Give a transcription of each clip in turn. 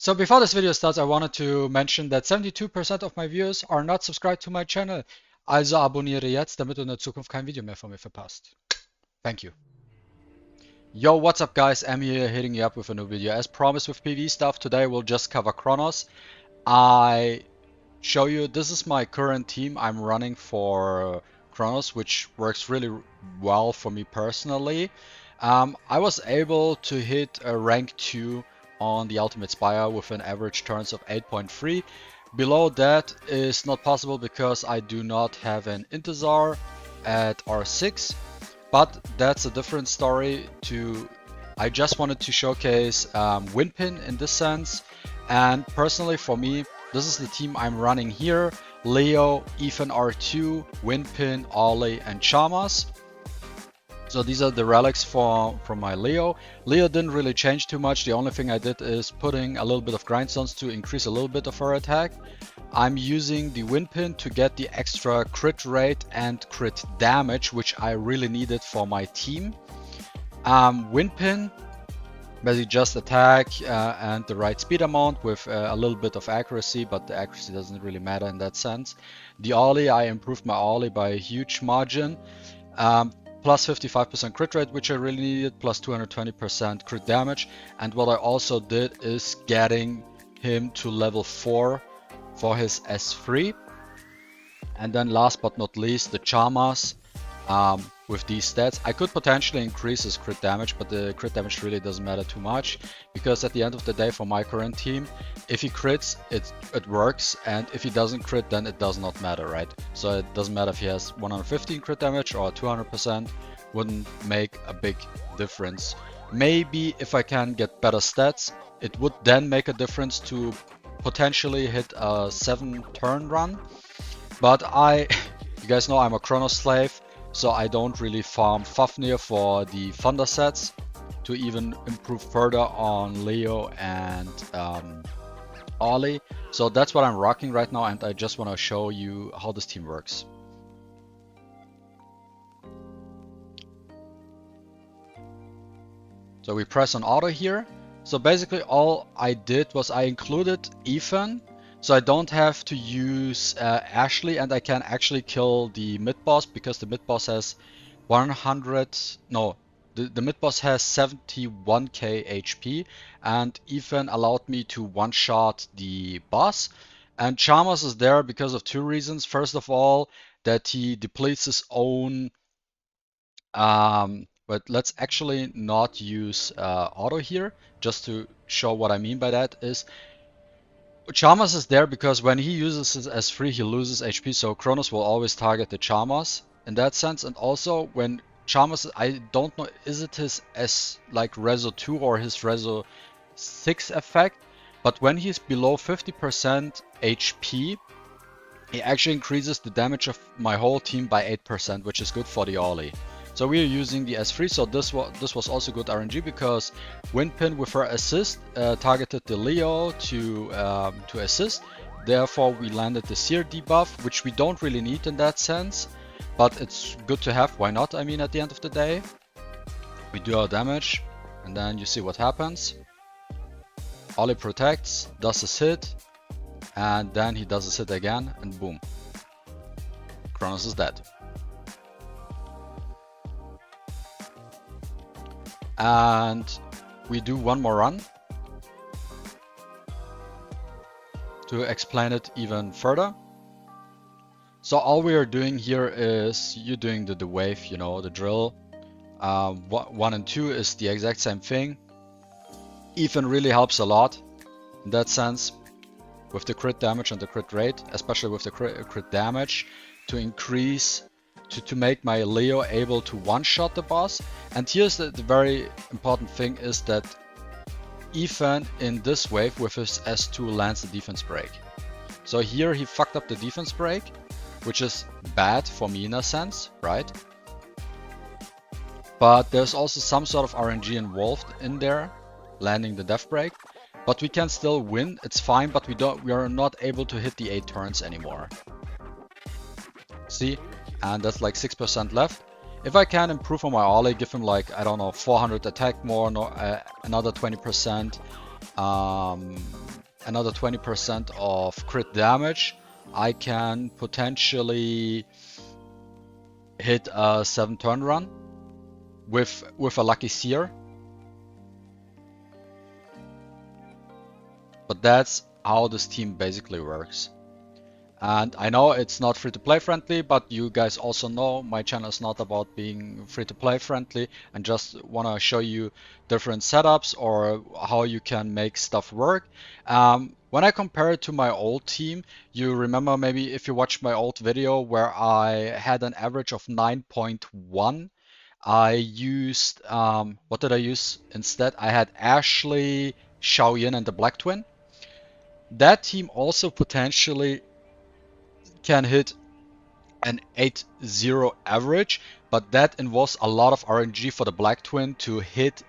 So before this video starts, I wanted to mention that 72% of my viewers are not subscribed to my channel. Also abonniere jetzt, damit du in der Zukunft kein Video mehr von mir verpasst. Thank you. Yo, what's up guys? I'm here hitting you up with a new video. As promised with PV stuff, today we'll just cover Kronos. I show you, this is my current team I'm running for Kronos, which works really well for me personally. I was able to hit a rank 2 on the Ultimate Spire with an average turns of 8.3. Below that is not possible because I do not have an Intezar at R6, but that's a different story. I just wanted to showcase Windpin in this sense, and personally for me, this is the team I'm running here: Leo, Ethan R2, Windpin, Ollie, and Chamas. So these are the relics from my Leo. Leo didn't really change too much. The only thing I did is putting a little bit of grindstones to increase a little bit of her attack. I'm using the Windpin to get the extra crit rate and crit damage, which I really needed for my team. Windpin, basically just attack and the right speed amount with a little bit of accuracy, but the accuracy doesn't really matter in that sense. The Ollie, I improved my Ollie by a huge margin. Plus 55% crit rate, which I really needed, plus 220% crit damage. And what I also did is getting him to level 4 for his S3. And then last but not least, the Chamas. With these stats, I could potentially increase his crit damage, but the crit damage really doesn't matter too much, because at the end of the day, for my current team, if he crits, it works, and if he doesn't crit, then it does not matter, right? So it doesn't matter if he has 115 crit damage or 200%, wouldn't make a big difference. Maybe if I can get better stats, it would then make a difference to potentially hit a 7-turn run. But you guys know I'm a Kronos slave, so I don't really farm Fafnir for the Thunder sets to even improve further on Leo and Ollie. So that's what I'm rocking right now, and I just want to show you how this team works. So we press on auto here. So basically all I did was I included Ethan, so I don't have to use Ashley, and I can actually kill the mid-boss, because the mid-boss has the mid-boss has 71k HP, and Ethan allowed me to one-shot the boss. And Chamas is there because of two reasons. First of all, that he depletes his own, but let's actually not use auto here, just to show what I mean by that is, Chamas is there because when he uses his S3, he loses HP, so Kronos will always target the Chamas in that sense. And also when Chamas, I don't know, is it his Rezo 2 or his Rezo 6 effect, but when he's below 50% HP, he actually increases the damage of my whole team by 8%, which is good for the Ollie. So we are using the S3, so this was also good RNG, because Windpin with her assist targeted the Leo to assist. Therefore we landed the Seer debuff, which we don't really need in that sense, but it's good to have. Why not? I mean, at the end of the day, we do our damage, and then you see what happens. Ollie protects, does his hit, and then he does his hit again, and boom, Kronos is dead. And we do one more run to explain it even further. So all we are doing here is you're doing the wave, you know, the drill. 1 and 2 is the exact same thing. Ethan really helps a lot in that sense with the crit damage and the crit rate, especially with the crit damage, to increase to make my Leo able to one-shot the boss. And here's the very important thing, is that Ethan in this wave with his S2 lands the defense break. So here he fucked up the defense break, which is bad for me in a sense, right? But there's also some sort of RNG involved in there, landing the death break. But we can still win, it's fine, but we are not able to hit the 8 turns anymore. See? And that's like 6% left. If I can improve on my Ollie, give him like, I don't know, 400 attack more, another 20%, another 20% of crit damage, I can potentially hit a 7-turn run with a lucky seer. But that's how this team basically works. And I know it's not free-to-play friendly, but you guys also know my channel is not about being free-to-play friendly, and just want to show you different setups or how you can make stuff work. When I compare it to my old team, you remember maybe if you watched my old video where I had an average of 9.1, I used, what did I use instead? I had Ashley, Xuan, and the Black Twin. That team also potentially can hit an 8-0 average, but that involves a lot of RNG for the Black Twin to hit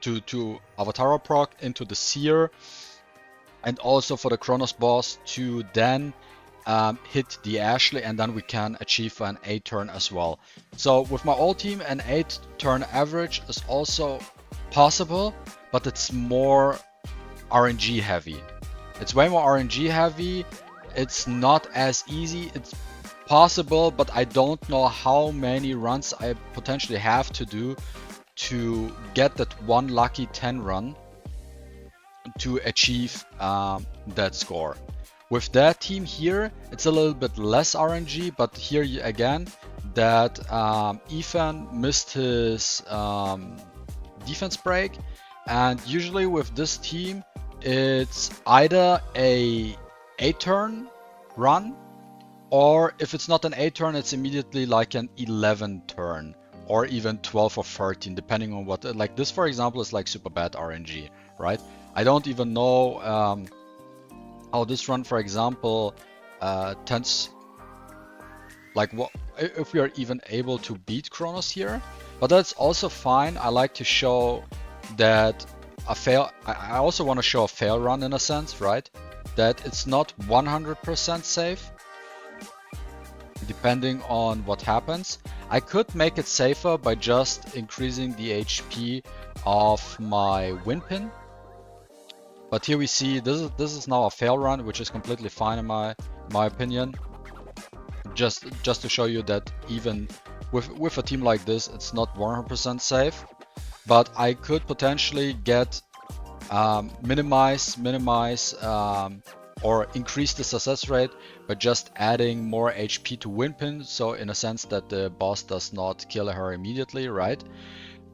to Avatara proc into the Seer, and also for the Kronos boss to then hit the Ashley, and then we can achieve an 8-turn as well. So with my old team, an 8-turn average is also possible, but it's more RNG heavy. It's way more RNG heavy. It's not as easy. It's possible, but I don't know how many runs I potentially have to do to get that one lucky 10 run to achieve that score. With that team here, it's a little bit less RNG, but here again, that Ethan missed his defense break, and usually with this team, it's either a 8-turn run, or if it's not an 8-turn, it's immediately like an 11-turn, or even 12 or 13, depending on what. Like this, for example, is like super bad RNG, right? I don't even know how this run, for example, tends, like what if we are even able to beat Kronos here. But that's also fine. I like to show that a fail. I also want to show a fail run in a sense, right? That it's not 100% safe, depending on what happens. I could make it safer by just increasing the HP of my win pin. But here we see this is now a fail run, which is completely fine in my opinion. Just to show you that even with a team like this, it's not 100% safe. But I could potentially get minimize or increase the success rate by just adding more HP to win pin, so in a sense that the boss does not kill her immediately, right?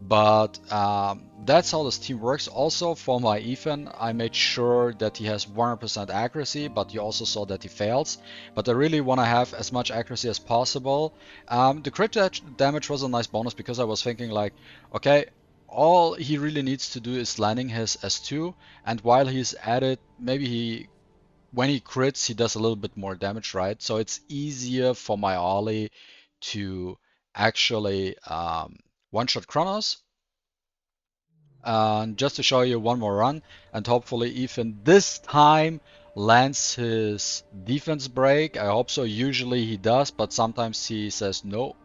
But that's how this team works. Also for my Ethan, I made sure that he has 100% accuracy, but you also saw that he fails. But I really want to have as much accuracy as possible. The crit damage was a nice bonus, because I was thinking like, okay, all he really needs to do is landing his S2, and while he's at it, maybe when he crits, he does a little bit more damage, right? So it's easier for my Ollie to actually one-shot Kronos. And just to show you one more run, and hopefully Ethan this time lands his defense break. I hope so. Usually he does, but sometimes he says no,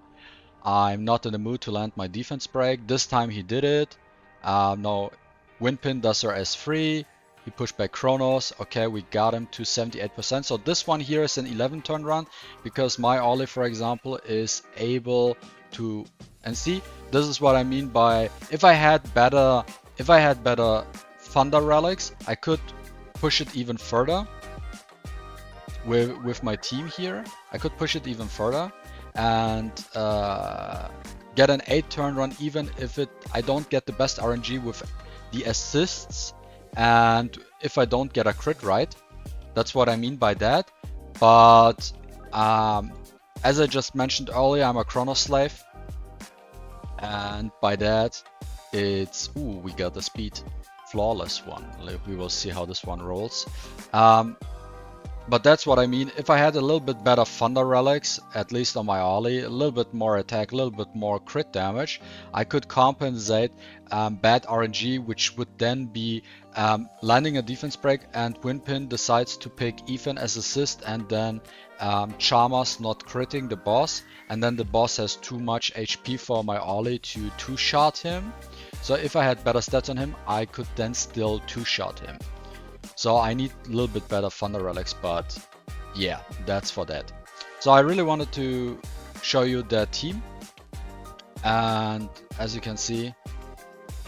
I'm not in the mood to land my defense break. This time he did it. No, Windpin does her S3. He pushed back Kronos. Okay, we got him to 78%. So this one here is an 11-turn run, because my Ollie, for example, is able to, and see, this is what I mean by, if I had better Thunder Relics, I could push it even further with my team here. I could push it even further and get an 8-turn run, even if I don't get the best RNG with the assists, and if I don't get a crit right. That's what I mean by that. But as I just mentioned earlier, I'm a Kronos slave, and by that it's, ooh, we got the speed flawless one. We will see how this one rolls. But that's what I mean. If I had a little bit better Thunder Relics, at least on my Ollie, a little bit more attack, a little bit more crit damage, I could compensate bad RNG, which would then be landing a defense break, and Winpin decides to pick Ethan as assist, and then Chalmers not critting the boss, and then the boss has too much HP for my Ollie to two-shot him. So if I had better stats on him, I could then still two-shot him. So I need a little bit better Thunder Relics, but yeah, that's for that. So I really wanted to show you that team, and as you can see,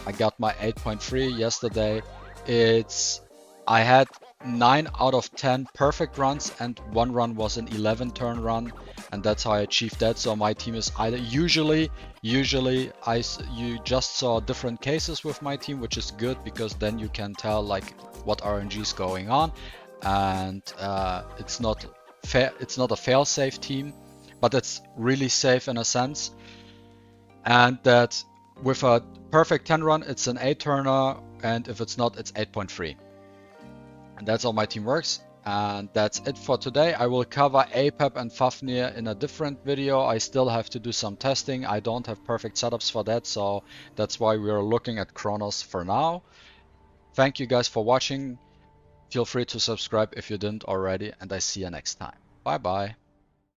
I got my 8.3 yesterday. I had 9 out of 10 perfect runs, and one run was an 11 turn run, and that's how I achieved that. So my team is either usually you just saw different cases with my team, which is good because then you can tell like what RNG is going on, and it's not a fail-safe team, but it's really safe in a sense. And that with a perfect 10 run, it's an 8 turner, and if it's not, it's 8.3. And that's how my team works. And that's it for today. I will cover APEP and Fafnir in a different video. I still have to do some testing. I don't have perfect setups for that, so that's why we are looking at Kronos for now. Thank you guys for watching. Feel free to subscribe if you didn't already, and I see you next time. Bye bye.